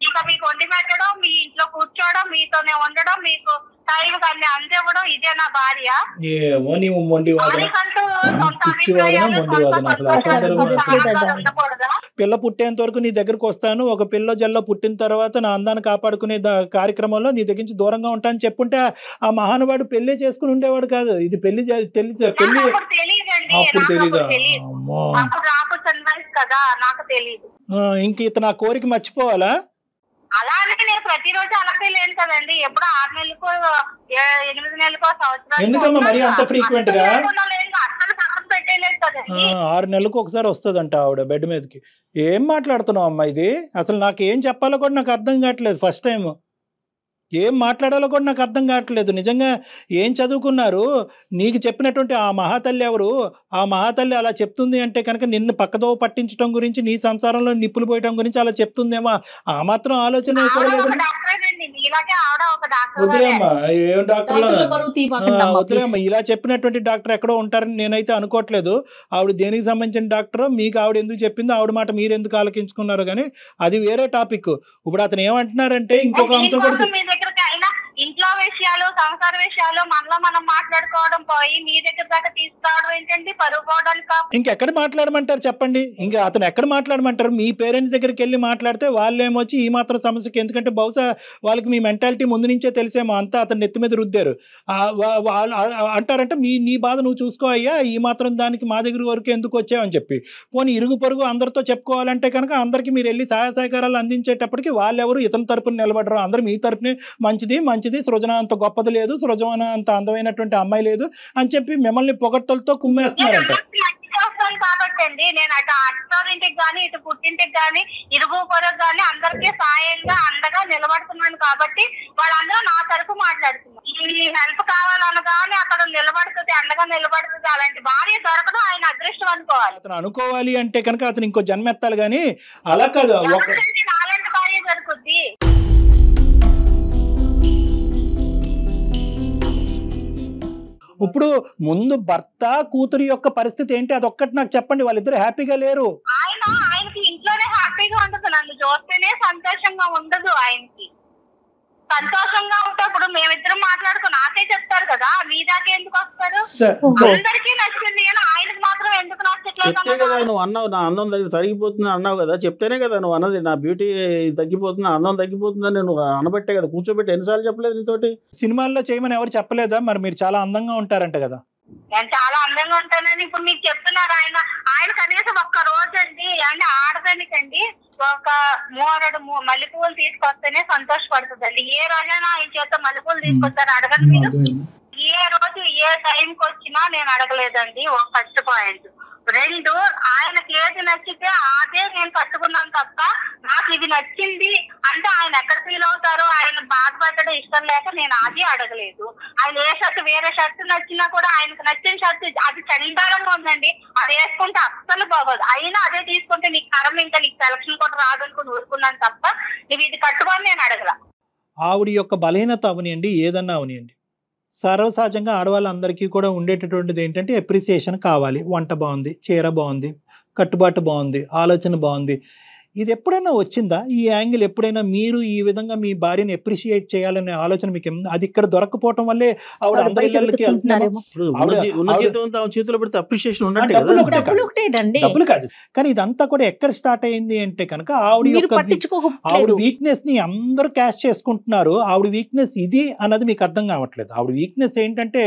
ఇంకా మీకు వండి పెట్టడం, మీ ఇంట్లో కూర్చోవడం, మీతోనే ఉండడం, మీకు టైం కానీ అందివ్వడం ఇదే నా భార్య? ఏమో నీవు మొండి వాదన, దానికంటూ సొంత పిచ్చి వాదన, అభిప్రాయాలు, మొండి సొంత వాదన. అసలు సంస్కారాలు, అసలు సొంత ఉండకూడదా? పిల్ల పుట్టేంత వరకు నీ దగ్గరకు వస్తాను, ఒక పిల్ల జల్ల పుట్టిన తర్వాత నా అందాన్ని కాపాడుకునే కార్యక్రమంలో నీ దగ్గర నుంచి దూరంగా ఉంటానని చెప్పుంటే ఆ మహానుభావుడు పెళ్లి చేసుకుని ఉండేవాడు కాదు. ఇది పెళ్లి పెళ్లి నాకు అప్పుడు తెలీదండి, అప్పుడు నాకు తెలీదా? అప్పుడు తెలీదు. అమ్మో. అప్పుడు నాకు చిన్న వయసు కదా, నాకు తెలీదు. ఇంక ఇతను ఆ కోరిక మర్చిపోవాలా? అలానే నేను ప్రతిరోజు అలాగే లేను కదండి, ఎప్పుడు 6 నెలలకో 8 నెలలకో సంవత్సరాలు. ఎందుకమ్మా మరి అంత ఫ్రీక్వెంట్ గా? అసలు పక్కన పెట్టేయలేదు కదండి. 6 నెలలకు ఒకసారి వస్తుందంట ఆవిడ బెడ్ మీదకి. ఏం మాట్లాడుతున్నావు అమ్మా ఇది? అసలు నాకు ఏం చెప్పాలో కూడా నాకు అర్థం కావట్లేదు. ఫస్ట్ టైం ఏం మాట్లాడాలో కూడా నాకు అర్థం కావట్లేదు. నిజంగా ఏం చదువుకున్నారు? నీకు చెప్పినటువంటి ఆ మహాతల్లి ఎవరు? ఆ మహాతల్లి అలా చెప్తుంది అంటే కనుక నిన్ను పక్కదో పట్టించడం గురించి, నీ సంసారంలో నిప్పులు పోయడం గురించి అలా చెప్తుందేమో. ఆ మాత్రం ఆలోచన కూడా లేదు. వదిలేమ్మా, ఏం డాక్టర్లా? వదిలేమ్మా, ఇలా చెప్పినటువంటి డాక్టర్ ఎక్కడో ఉంటారని నేనైతే అనుకోవట్లేదు. ఆవిడ దేనికి సంబంధించిన డాక్టర్, మీకు ఆవిడ ఎందుకు చెప్పిందో, ఆవిడ మాట మీరు ఎందుకు ఆలోచించుకున్నారు కానీ అది వేరే టాపిక్. ఇప్పుడు అతను ఏమంటున్నారంటే ఇంకొక అంశం కూడా, ఇంట్లో విషయాలు, సంసార విషయాలు మనలో మనం మాట్లాడుకోవడం పోయి మీ దగ్గర దాకా తీసుకురావడం ఏంటండి? పరుగు పోవడానికి. ఇంకెక్కడ మాట్లాడమంటారు చెప్పండి? ఇంకా అతను ఎక్కడ మాట్లాడమంటారు? మీ పేరెంట్స్ దగ్గరికి వెళ్ళి మాట్లాడితే వాళ్ళు ఏమొచ్చి ఈ మాత్రం సమస్యకి, ఎందుకంటే బహుశా వాళ్ళకి మీ మెంటాలిటీ ముందు నుంచే తెలిసేమో, అంతా అతను నెత్తి మీద రుద్దారు. వాళ్ళు అంటారంటే నీ బాధ నువ్వు చూసుకో అయ్యా, ఈ మాత్రం దానికి మా దగ్గర వరకు ఎందుకు వచ్చావని చెప్పి. పోనీ ఇరుగు పొరుగు అందరితో చెప్పుకోవాలంటే కనుక అందరికీ మీరు వెళ్ళి సహాయ సహకారాలు అందించేటప్పటికి వాళ్ళెవరు ఇతని తరపున నిలబడరు. అందరూ మీ తరపునే మంచిది సృజన అంత గొప్పది లేదు, సృజన అంత అందమైనటువంటి అమ్మాయి లేదు అని చెప్పి మిమ్మల్ని పొగట్టలతో కుమ్మేస్తున్నారంట. కాబట్టి అండి నేను అటు అత్తారింటికి గాని ఇటు పుట్టింటికి గాని ఇరుగు పొరుగు గాని అందరికీ సాయంగా అండగా నిలబడుతున్నాను కాబట్టి వాళ్ళందరూ నా తరపు మాట్లాడుతున్నారు. ఈ హెల్ప్ కావాలనగానే అక్కడ నిలబడుతుంది, అండగా నిలబడుతుంది. అలాంటి భార్య దొరకడం ఆయన అదృష్టం అనుకోవాలి. అతను అనుకోవాలి అంటే కనుక అతను ఇంకో జన్మెత్తాలి కానీ అలా కాదు. అలాంటి భార్య దొరుకుద్ది. ఇప్పుడు ముందు భర్త కూతురు యొక్క పరిస్థితి ఏంటి అదొక్కటి నాకు చెప్పండి. వాళ్ళిద్దరు హ్యాపీగా లేరు. ఆయనకి ఇంట్లోనే హ్యాపీగా ఉండదు, నన్ను చూస్తేనే సంతోషంగా ఉండదు. ఆయనకి సంతోషంగా ఉంటే ఇప్పుడు మేమిద్దరం మాట్లాడుకో నాకే చెప్తారు కదా, మీ దాకా ఎందుకు వస్తారు? అందరికీ నచ్చింది కానీ ఆయనకు మాత్రం ఎందుకు నచ్చట్లేదు? చెప్తే కదా నువ్వు అన్నావు, నా అందం తరిగిపోతుంది అన్నావు కదా, చెప్తేనే కదా నువ్వు అన్నది, నా బ్యూటీ తగ్గిపోతుంది, అందం తగ్గిపోతుందని నేను అనబట్టే కదా కూర్చోబెట్టి. ఎన్నిసార్లు చెప్పలేదు నీతోటి? సినిమాల్లో చేయమని ఎవరు చెప్పలేదా? మరి మీరు చాలా అందంగా ఉంటారంట కదా. నేను చాలా అందంగా ఉంటానని ఇప్పుడు మీకు చెప్తున్నారు. ఆయన కనీసం ఒక్క రోజు అండి అంటే ఆడదానికండి ఒక 3 మల్లెపూలు తీసుకొస్తేనే సంతోషపడుతుందండి. ఏ రోజైనా ఆయన చేత మల్లెపూలు తీసుకొస్తారు అడగండి మీరు? ఏ రోజు ఏ టైంకి వచ్చినా నేను అడగలేదండి. ఒక ఫస్ట్ పాయింట్. 2, ఆయనకి ఏది నచ్చితే అదే నేను కట్టుకున్నాను తప్ప నాకు ఇది నచ్చింది అంటే ఆయన ఎక్కడ ఫీల్ అవుతారో, ఆయన బాధపడడం ఇష్టం లేక నేను అది అడగలేదు. ఆయన ఏ షర్ట్ వేరే షర్ట్ నచ్చినా కూడా ఆయనకు నచ్చిన షర్ట్ అది చండాలంగా ఉందండి, అది వేసుకుంటే అస్సలు బాగోదు, అయినా అదే తీసుకుంటే నీకు కరం ఇంకా నీకు సెలక్షన్ కూడా రాదనుకుని ఊరుకున్నాను తప్ప నువ్వు ఇది కట్టుకొని నేను అడగల. ఆవిడ యొక్క బలహీనత అవనియండి, ఏదన్నా అవనియండి, సర్వసహజంగా ఆడవాళ్ళందరికీ కూడా ఉండేటటువంటిది ఏంటంటే అప్రిసియేషన్ కావాలి. వంట బాగుంది, చీర బాగుంది, కట్టుబాటు బాగుంది, ఆలోచన బాగుంది. ఇది ఎప్పుడైనా వచ్చిందా? ఈ యాంగిల్ ఎప్పుడైనా మీరు ఈ విధంగా మీ భార్యని అప్రిషియేట్ చేయాలనే ఆలోచన మీకు అది ఇక్కడ దొరకపోవటం వల్లే ఆవిడ అందరికీ చేతిలో పెడితే అప్రిషియేషన్ ఉండండి. డబ్బులు కాదు కానీ ఇదంతా కూడా ఎక్కడ స్టార్ట్ అయింది అంటే కనుక ఆవిడ వీక్నెస్ ని అందరూ క్యాష్ చేసుకుంటున్నారు. ఆవిడ వీక్నెస్ ఇది అన్నది మీకు అర్థం కావట్లేదు. ఆవిడ వీక్నెస్ ఏంటంటే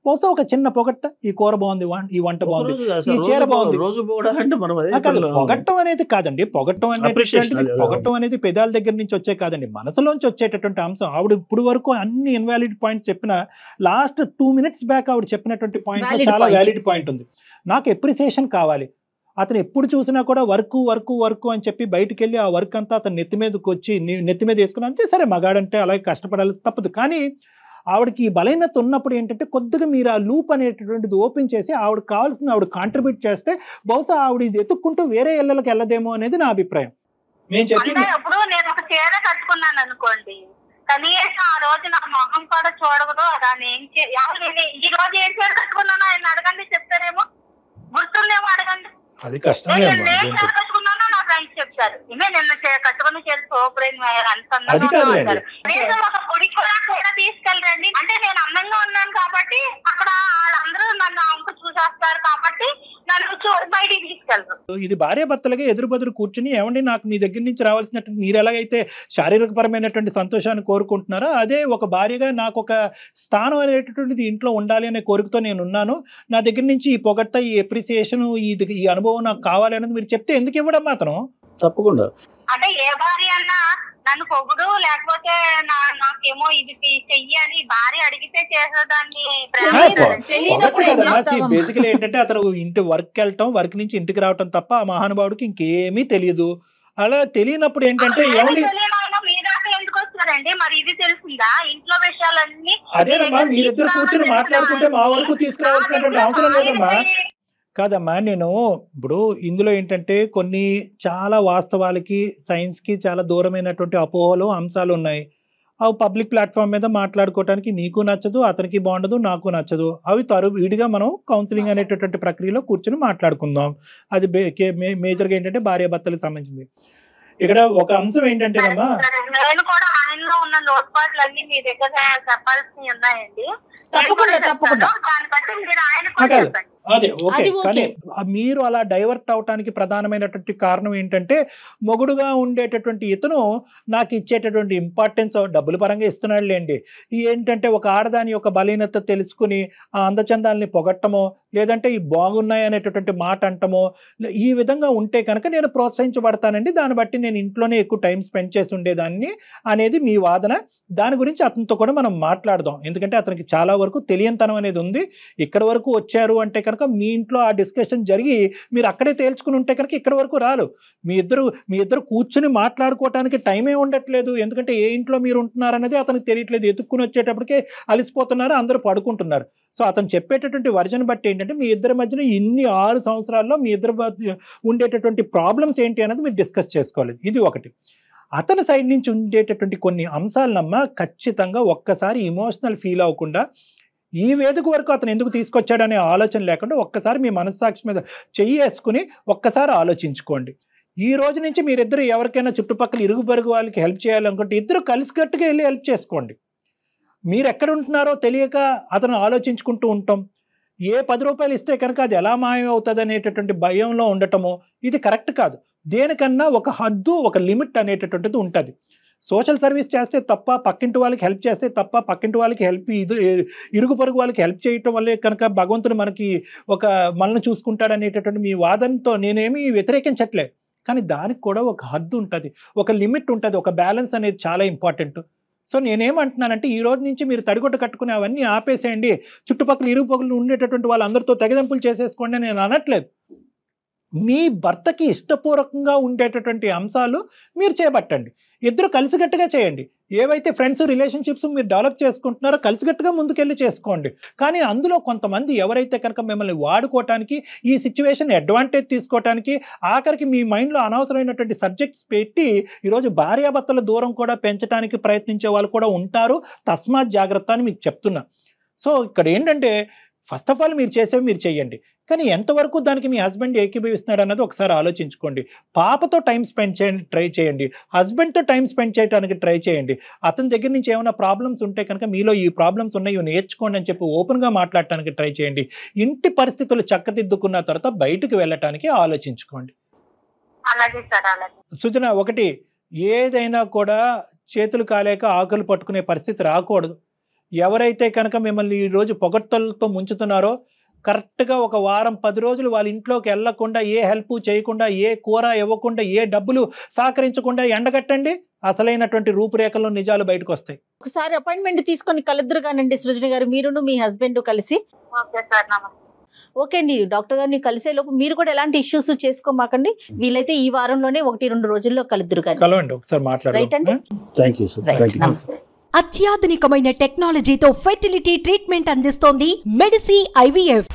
బహుశా ఒక చిన్న పొగట్ట, ఈ కూర బాగుంది, ఈ వంట బాగుంది, ఈ చీర బాగుంది. రోజు పొగట్టం అనేది కాదండి, పొగట్టం అనేది పెదాల దగ్గర నుంచి వచ్చే కాదండి, మనసులోంచి వచ్చేటటువంటి అంశం. ఆవిడ ఇప్పుడు వరకు అన్ని ఇన్వాలిడ్ పాయింట్స్ చెప్పిన లాస్ట్ 2 minutes బ్యాక్ ఆవిడ చెప్పినటువంటి పాయింట్ చాలా వ్యాలిడ్ పాయింట్ ఉంది. నాకు ఎప్రిసియేషన్ కావాలి. అతను ఎప్పుడు చూసినా కూడా వర్క్ అని చెప్పి బయటకు వెళ్ళి ఆ వర్క్ అంతా అతను నెత్తి మీద వేసుకుని అంతే. సరే మగాడంటే అలాగే కష్టపడాలి తప్పదు. కానీ ఆవిడకి ఈ బలహీనత ఉన్నప్పుడు ఏంటంటే కొద్దిగా మీరు ఆ లూప్ అనేటటువంటిది ఓపెన్ చేసి ఆవిడ కావాల్సిన ఆవిడ కాంట్రిబ్యూట్ చేస్తే బహుశా ఆవిడ ఇది ఎత్తుక్కుంటూ వేరే ఇళ్ళకి వెళ్ళదేమో అనేది నా అభిప్రాయం. ఇప్పుడు నేను ఒక చీర కట్టుకున్నాను అనుకోండి, కనీసం ఆ రోజు నా మొహం కూడా చూడకూడదు. దాన్ని ఈ రోజు ఏం చీర కట్టుకున్నానో ఆయన అడగండి, చెప్తారేమో, గుర్తుందేమో అడగండి. అది కష్టం. కట్టుకున్నానో నా ఫ్రెండ్స్ చెప్తారు, నిన్న కట్టుకున్న చీర సూపర్ ఒక గుడి కూడా తీసుకెళ్ళరండి అంటే నేను అందంగా ఉన్నాను కాబట్టి అక్కడ వాళ్ళందరూ నన్ను అంకు చూసేస్తారు కాబట్టి నన్ను బయటికి తీసుకెళ్ళరు. ఇది భార్యాభర్తలుగా ఎదురు బదురు కూర్చుని ఏమండి నాకు మీ దగ్గర నుంచి రావాల్సినటువంటి మీరు ఎలాగైతే శారీరక పరమైనటువంటి సంతోషాన్ని కోరుకుంటున్నారో అదే ఒక భార్యగా నాకు ఒక స్థానం అనేటటువంటిది ఇంట్లో ఉండాలి అనే కోరికతో నేను ఉన్నాను, నా దగ్గర నుంచి ఈ పొగట్ట ఈ ఎప్రిసియేషన్ ఈ అనుభవం నాకు కావాలి అనేది మీరు చెప్తే ఎందుకు ఇవ్వడం మాత్రం? తప్పకుండా. అంటే ఏ భార్య అన్నా నన్ను పొగుడు లేకపోతే నాకేమో ఇది చెయ్యి అని భార్య అడిగితే చేసేదాన్ని. బేసికలీ ఏంటంటే అతను ఇంటి వర్క్ వెళ్ళటం, వర్క్ నుంచి ఇంటికి రావటం తప్ప ఆ మహానుభావుడికి ఇంకేమీ తెలియదు. అలా తెలియనప్పుడు ఏంటంటే మీ దాకా ఎందుకు వస్తారండి? మరి ఇది తెలిసిందా ఇంట్లో విషయాలన్నీ? అదేనమ్మా మీరిద్దరు కూర్చొని మాట్లాడుకుంటే మా వరకు తీసుకురావాల్సినటువంటి అవసరం లేదమ్మా. కాదమ్మా నేను ఇప్పుడు ఇందులో ఏంటంటే కొన్ని చాలా వాస్తవాలకి సైన్స్కి చాలా దూరమైనటువంటి అపోహలు అంశాలు ఉన్నాయి. అవి పబ్లిక్ ప్లాట్ఫామ్ మీద మాట్లాడుకోవడానికి నీకు నచ్చదు, అతనికి బాగుండదు, నాకు నచ్చదు. అవి విడిగా మనం కౌన్సిలింగ్ అనేటటువంటి ప్రక్రియలో కూర్చొని మాట్లాడుకుందాం. అది మేజర్గా ఏంటంటే భార్యాభర్తలకు సంబంధించింది. ఇక్కడ ఒక అంశం ఏంటంటే అమ్మా నేను కూడా ఆయనలో ఉన్న లోటుపాట్లన్నీ మీ దగ్గర చెప్పాల్సినవి ఉన్నాయండి. తప్పకుండా దాన్ని బట్టి మీరు ఆయన కూడా చెప్పండి. అదే ఓకే. కానీ మీరు అలా డైవర్ట్ అవటానికి ప్రధానమైనటువంటి కారణం ఏంటంటే మొగుడుగా ఉండేటటువంటి ఇతను నాకు ఇచ్చేటటువంటి ఇంపార్టెన్స్ డబ్బుల పరంగా ఇస్తున్నాడు లేండి. ఏంటంటే ఒక ఆడదాని యొక్క బలీనత తెలుసుకుని ఆ అందచందాలని పొగట్టమో లేదంటే ఈ బాగున్నాయి అనేటటువంటి మాట అంటమో ఈ విధంగా ఉంటే కనుక నేను ప్రోత్సహించబడతానండి, దాన్ని బట్టి నేను ఇంట్లోనే ఎక్కువ టైం స్పెండ్ చేసి ఉండేదాన్ని అనేది మీ వాదన. దాని గురించి అతనితో కూడా మనం మాట్లాడదాం. ఎందుకంటే అతనికి చాలా వరకు తెలియనితనం అనేది ఉంది. ఇక్కడ వరకు వచ్చారు అంటే కనుక మీ ఇంట్లో ఆ డిస్కషన్ జరిగి మీరు అక్కడే తేల్చుకుని ఉంటే కనుక ఇక్కడ వరకు రాలు. మీ ఇద్దరు కూర్చుని మాట్లాడుకోవటానికి టైమే ఉండట్లేదు. ఎందుకంటే ఏ ఇంట్లో మీరు ఉంటున్నారనేది అతనికి తెలియట్లేదు. ఎత్తుక్కుని వచ్చేటప్పటికే అలసిపోతున్నారు, అందరూ పడుకుంటున్నారు. సో అతను చెప్పేటటువంటి వర్జన్ బట్టి ఏంటంటే మీ ఇద్దరి మధ్యన ఇన్ని 6 సంవత్సరాల్లో మీ ఇద్దరు ఉండేటటువంటి ప్రాబ్లమ్స్ ఏంటి అనేది మీరు డిస్కస్ చేసుకోవాలి. ఇది ఒకటి. అతని సైడ్ నుంచి ఉండేటటువంటి కొన్ని అంశాలనమ్మ ఖచ్చితంగా ఒక్కసారి ఇమోషనల్ ఫీల్ అవ్వకుండా ఈ వేదిక వరకు అతను ఎందుకు తీసుకొచ్చాడనే ఆలోచన లేకుండా ఒక్కసారి మీ మనస్సాక్షి మీద చెయ్యి వేసుకుని ఒక్కసారి ఆలోచించుకోండి. ఈ రోజు నుంచి మీరిద్దరు ఎవరికైనా చుట్టుపక్కల ఇరుగు పొరుగు వాళ్ళకి హెల్ప్ చేయాలనుకుంటే ఇద్దరు కలిసికట్టుగా వెళ్ళి హెల్ప్ చేసుకోండి. మీరు ఎక్కడ ఉంటున్నారో తెలియక అతను ఆలోచించుకుంటూ ఉంటాం. ఏ 10 రూపాయలు ఇస్తే కనుక అది ఎలా మాయం అవుతుంది అనేటటువంటి భయంలో ఉండటమో ఇది కరెక్ట్ కాదు. దేనికన్నా ఒక హద్దు, ఒక లిమిట్ అనేటటువంటిది ఉంటుంది. సోషల్ సర్వీస్ చేస్తే తప్ప, పక్కింటి వాళ్ళకి హెల్ప్ చేస్తే తప్ప, పక్కింటి వాళ్ళకి ఇరుగు పొరుగు వాళ్ళకి హెల్ప్ చేయటం వల్లే కనుక భగవంతుడు మనల్ని చూసుకుంటాడనేటటువంటి మీ వాదనతో నేనేమి వ్యతిరేకించట్లే. కానీ దానికి కూడా ఒక హద్దు ఉంటుంది, ఒక లిమిట్ ఉంటుంది, ఒక బ్యాలెన్స్ అనేది చాలా ఇంపార్టెంట్. సో నేనేమంటున్నానంటే ఈ రోజు నుంచి మీరు తడిగొట్ట కట్టుకుని అవన్నీ ఆపేసేయండి, చుట్టుపక్కల ఇరుగు పొరుగులు ఉండేటటువంటి వాళ్ళందరితో తెగదెంపులు చేసేసుకోండి అని నేను అనట్లేదు. మీ భర్తకి ఇష్టపూర్వకంగా ఉండేటటువంటి అంశాలు మీరు చేపట్టండి. ఇద్దరు కలిసికట్టుగా చేయండి. ఏవైతే ఫ్రెండ్స్ రిలేషన్షిప్స్ మీరు డెవలప్ చేసుకుంటున్నారో కలిసికట్టుగా ముందుకెళ్ళి చేసుకోండి. కానీ అందులో కొంతమంది ఎవరైతే కనుక మిమ్మల్ని వాడుకోవటానికి, ఈ సిచ్యువేషన్ అడ్వాంటేజ్ తీసుకోవటానికి, ఆఖరికి మీ మైండ్లో అనవసరమైనటువంటి సబ్జెక్ట్స్ పెట్టి ఈరోజు భార్యాభర్తల దూరం కూడా పెంచడానికి ప్రయత్నించే వాళ్ళు కూడా ఉంటారు. తస్మాత్ జాగ్రత్త అని మీకు చెప్తున్నా. సో ఇక్కడ ఏంటంటే ఫస్ట్ ఆఫ్ ఆల్ మీరు చేసేవి మీరు చేయండి. కానీ ఎంతవరకు దానికి మీ హస్బెండ్ ఏకీభవిస్తున్నాడు అన్నది ఒకసారి ఆలోచించుకోండి. పాపతో టైం స్పెండ్ చేయండి, ట్రై చేయండి. హస్బెండ్తో టైం స్పెండ్ చేయడానికి ట్రై చేయండి. అతని దగ్గర నుంచి ఏమైనా ప్రాబ్లమ్స్ ఉంటే కనుక మీలో ఈ ప్రాబ్లమ్స్ ఉన్నాయి, ఇవి నేర్చుకోండి అని చెప్పి ఓపెన్గా మాట్లాడటానికి ట్రై చేయండి. ఇంటి పరిస్థితులు చక్కదిద్దుకున్న తర్వాత బయటకు వెళ్ళటానికి ఆలోచించుకోండి. సుజన, ఒకటి, ఏదైనా కూడా చేతులు కాలేక ఆకులు పట్టుకునే పరిస్థితి రాకూడదు. ఎవరైతే కనుక మిమ్మల్ని ఈరోజు పొగడ్తలతో ముంచుతున్నారో కరెక్ట్గా ఒక వారం 10 రోజులు వాళ్ళ ఇంట్లోకి వెళ్ళకుండా, ఏ హెల్ప్ చేయకుండా, ఏ కూర ఇవ్వకుండా, ఏ డబ్బులు సహకరించకుండా ఎండగట్టండి. అసలైనటువంటి రూపురేఖల్లో నిజాలు బయటకు వస్తాయి. ఒకసారి అపాయింట్మెంట్ తీసుకొని కలుద్దురు కానండి సృజన గారు, మీరును మీ హస్బెండ్ కలిసి. ఓకే అండి, డాక్టర్ గారిని కలిసే లోపు మీరు కూడా ఎలాంటి ఇష్యూస్ చేసుకోమాకండి. వీలైతే ఈ వారంలోనే 1-2 రోజుల్లో కలుద్దురు కానీ కలవండి, ఒకసారి మాట్లాడండి. రైట్ అండి, థ్యాంక్ యూ సార్. నమస్తే. అత్యాధునికమైన టెక్నాలజీతో ఫెర్టిలిటీ ట్రీట్మెంట్ అందిస్తోంది మెడిసి IVF.